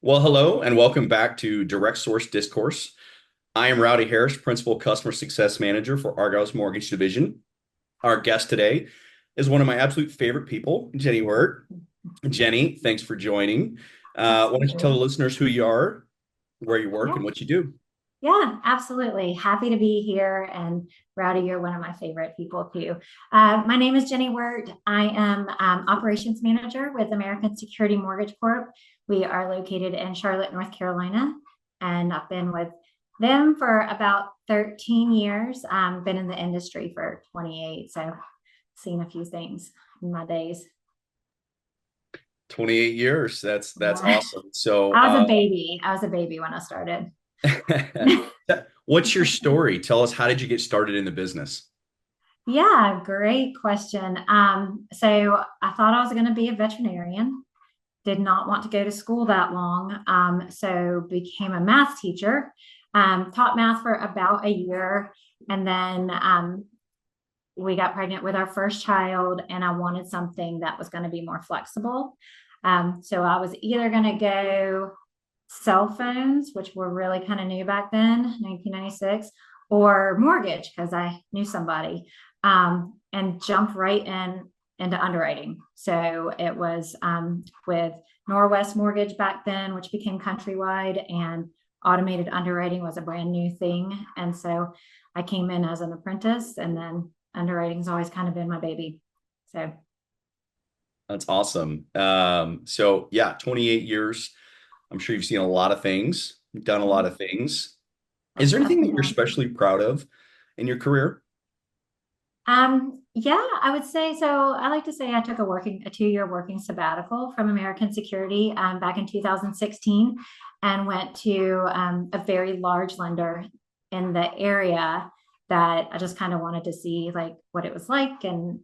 Well, hello and welcome back to Direct Source Discourse. I am Rowdy Harris, Principal Customer Success Manager for Argyle's Mortgage Division. Our guest today is one of my absolute favorite people, Jenni Wirt. Jenni, thanks for joining. Why don't you tell the Absolutely. listeners who you are, where you work, Yeah. and what you do? Yeah, absolutely. Happy to be here. And Rowdy, you're one of my favorite people too. My name is Jenni Wirt. I am operations manager with American Security Mortgage Corp. We are located in Charlotte, North Carolina, and I've been with them for about 13 years. Been in the industry for 28, so seen a few things in my days. 28 years. That's Yeah. awesome. So, I was a baby. I was a baby when I started. what's your story? Tell us, how did you get started in the business? Yeah, great question. So I thought I was going to be a veterinarian, did not want to go to school that long. So became a math teacher, taught math for about a year. And then we got pregnant with our first child, and I wanted something that was going to be more flexible. So I was either going to go cell phones, which were really kind of new back then, 1996, or mortgage because I knew somebody, and jumped right into underwriting. So it was with Norwest Mortgage back then, which became Countrywide, and automated underwriting was a brand new thing. And so I came in as an apprentice, and then underwriting's always kind of been my baby. So That's awesome. So yeah, 28 years. I'm sure you've seen a lot of things, done a lot of things. Is there anything that you're definitely. especially proud of in your career? Yeah, I would say so. I like to say I took a 2-year working sabbatical from American Security back in 2016 and went to a very large lender in the area that I just kind of wanted to see like what it was like and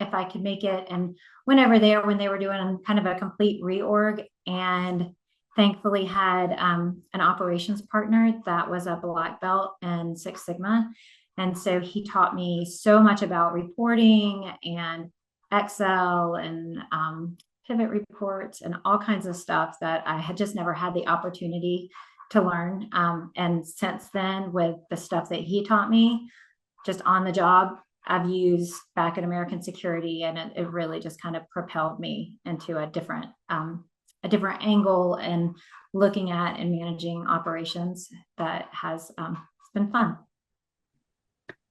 if I could make it. And went over there when they were doing kind of a complete reorg, and thankfully had an operations partner that was a black belt in Six Sigma, and so he taught me so much about reporting and Excel and pivot reports and all kinds of stuff that I had just never had the opportunity to learn. And since then, with the stuff that he taught me, just on the job, I've used back at American Security, and it really just kind of propelled me into a different angle and looking at and managing operations that has it's been fun.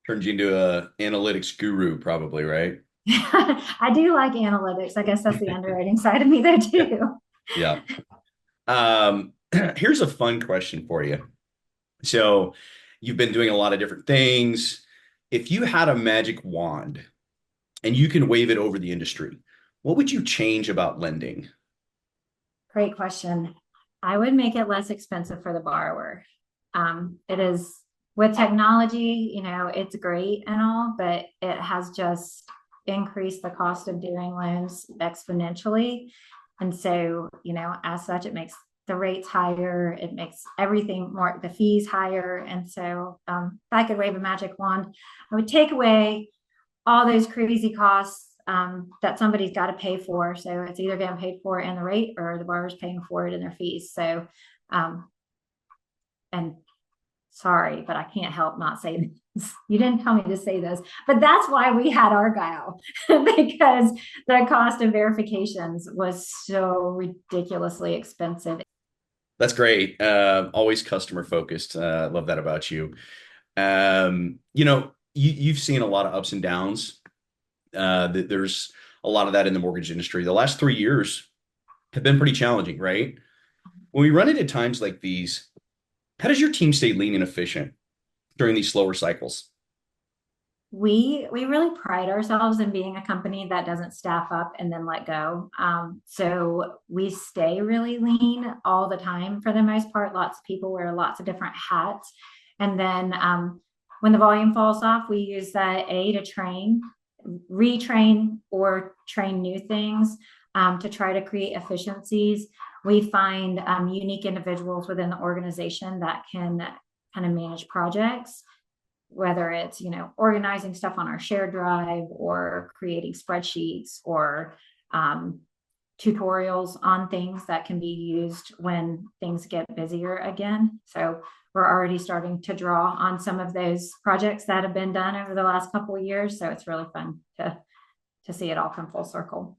Turned you into a analytics guru, probably, right? I do like analytics. I guess that's the underwriting side of me there Yeah. too. Yeah. Here's a fun question for you. So, you've been doing a lot of different things. If you had a magic wand and you can wave it over the industry, what would you change about lending? Great question. I would make it less expensive for the borrower. It is with technology, it's great and all, but it has just increased the cost of doing loans exponentially. And so, as such, it makes the rates higher, it makes everything more, the fees higher. And so, if I could wave a magic wand, I would take away all those crazy costs that somebody's got to pay for. So it's either getting paid for in the rate or the borrower's paying for it in their fees. So, um, and sorry, but I can't help not say this. You didn't tell me to say this, but that's why we had Argyle because the cost of verifications was so ridiculously expensive. That's great. Always customer focused. Love that about you. You've seen a lot of ups and downs. There's a lot of that in the mortgage industry. The last 3 years have been pretty challenging, right? When we run into times like these, how does your team stay lean and efficient during these slower cycles? We really pride ourselves in being a company that doesn't staff up and then let go. So we stay really lean all the time for the most part. Lots of people wear lots of different hats, and then when the volume falls off, we use that to train, retrain, or train new things to try to create efficiencies. We find unique individuals within the organization that can kind of manage projects, whether it's organizing stuff on our shared drive or creating spreadsheets or tutorials on things that can be used when things get busier again. So we're already starting to draw on some of those projects that have been done over the last couple of years. So it's really fun to see it all come full circle.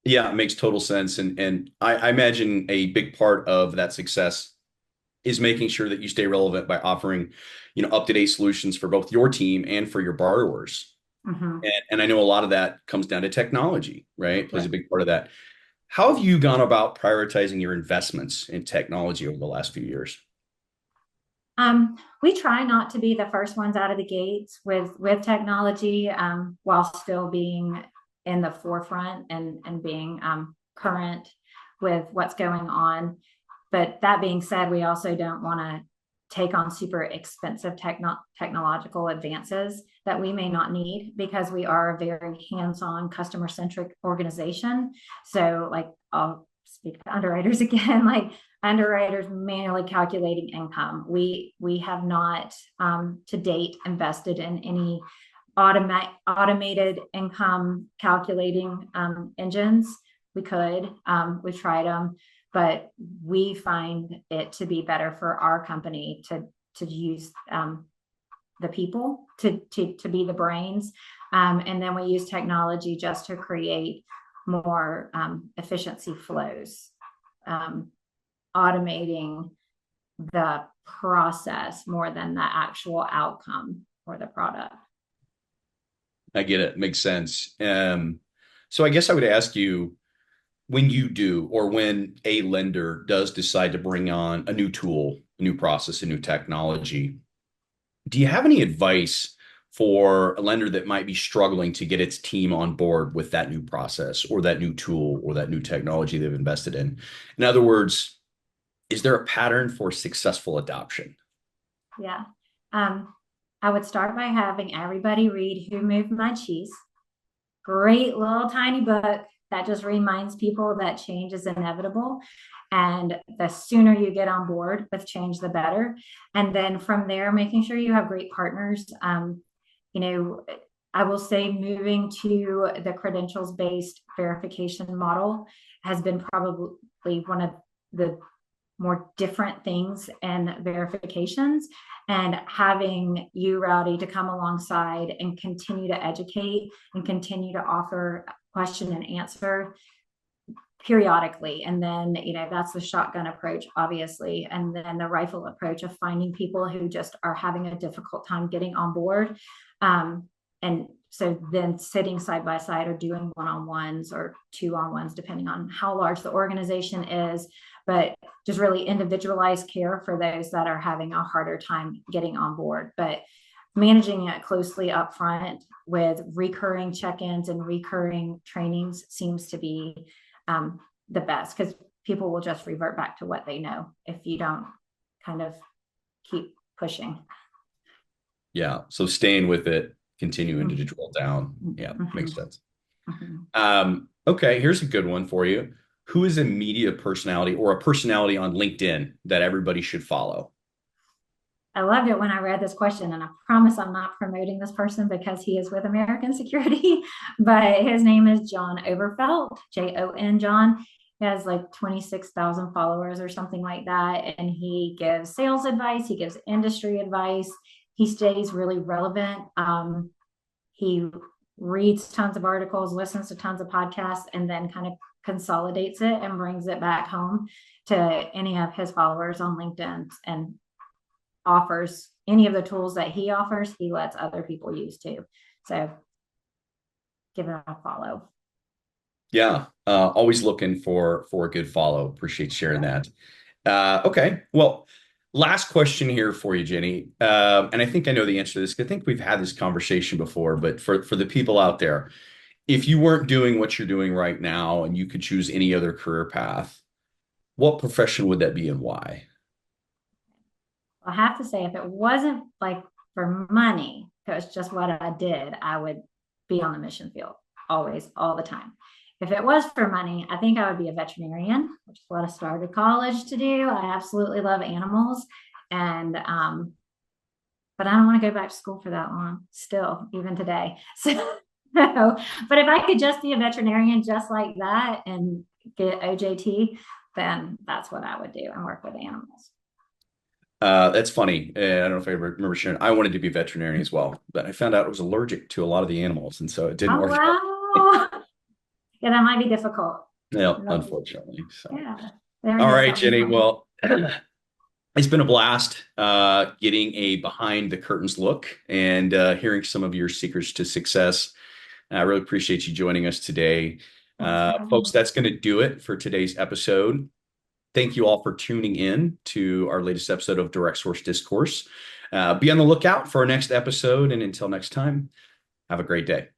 Yeah, it makes total sense. And I imagine a big part of that success is making sure that you stay relevant by offering, up-to-date solutions for both your team and for your borrowers. Mm-hmm. And I know a lot of that comes down to technology, right? Plays Yeah. a big part of that. How have you gone about prioritizing your investments in technology over the last few years? We try not to be the first ones out of the gates with technology, while still being in the forefront and being current with what's going on. But that being said, we also don't want to take on super expensive technological advances that we may not need, because we are a very hands-on, customer-centric organization. So, like, I'll speak to underwriters again, like underwriters manually calculating income. We have not to date invested in any automated income calculating engines. We could, we've tried them, but we find it to be better for our company to use the people to be the brains, and then we use technology just to create more efficiency flows, automating the process more than the actual outcome or the product. I get it. Makes sense. So I guess I would ask you, when you do, or when a lender does decide to bring on a new tool, a new process, a new technology, do you have any advice for a lender that might be struggling to get its team on board with that new process or that new tool or that new technology they've invested in? In other words, is there a pattern for successful adoption? Yeah. I would start by having everybody read Who Moved My Cheese. Great little tiny book that just reminds people that change is inevitable. And the sooner you get on board with change, the better. And then from there, making sure you have great partners. I will say moving to the credentials-based verification model has been probably one of the more different things and verifications, and having you, Rowdy, to come alongside and continue to educate and continue to offer question and answer periodically. And then, that's the shotgun approach, obviously. And then the rifle approach of finding people who just are having a difficult time getting on board. And so then sitting side by side or doing one-on-ones or two-on-ones, depending on how large the organization is, but just really individualized care for those that are having a harder time getting on board. But managing it closely up front with recurring check-ins and recurring trainings seems to be the best, because people will just revert back to what they know if you don't kind of keep pushing. Yeah. So staying with it, continuing to drill down. Yeah, makes sense. Okay, here's a good one for you. Who is a media personality or a personality on LinkedIn that everybody should follow? I loved it when I read this question, and I promise I'm not promoting this person because he is with American Security, but his name is John Overfelt, Jon John. He has like 26,000 followers or something like that, and he gives sales advice, he gives industry advice, he stays really relevant. He reads tons of articles, listens to tons of podcasts, and then kind of consolidates it and brings it back home to any of his followers on LinkedIn, and offers any of the tools that he offers, he lets other people use too. So give it a follow. Yeah, always looking for a good follow. Appreciate sharing that. Okay, well, last question here for you, Jenni. And I think I know the answer to this. I think we've had this conversation before, but for the people out there, if you weren't doing what you're doing right now and you could choose any other career path, what profession would that be and why? I have to say, if it wasn't like for money, if it was just what I did, I would be on the mission field always, all the time. If it was for money, I think I would be a veterinarian, which is what I started college to do. I absolutely love animals. And, but I don't want to go back to school for that long still, even today. So But if I could just be a veterinarian just like that and get OJT, then that's what I would do and work with animals. That's funny. I don't know if I remember sharing. I wanted to be a veterinarian as well, but I found out I was allergic to a lot of the animals, and so it didn't Oh, work out. wow. Yeah, that might be difficult. Yeah, unfortunately. So, Yeah, there all is right, something Jenny. fun. Well, it's been a blast getting a behind the curtains look and hearing some of your secrets to success. I really appreciate you joining us today. Thanks for having Folks, me. that's going to do it for today's episode. Thank you all for tuning in to our latest episode of Direct Source Discourse. Be on the lookout for our next episode. And until next time, have a great day.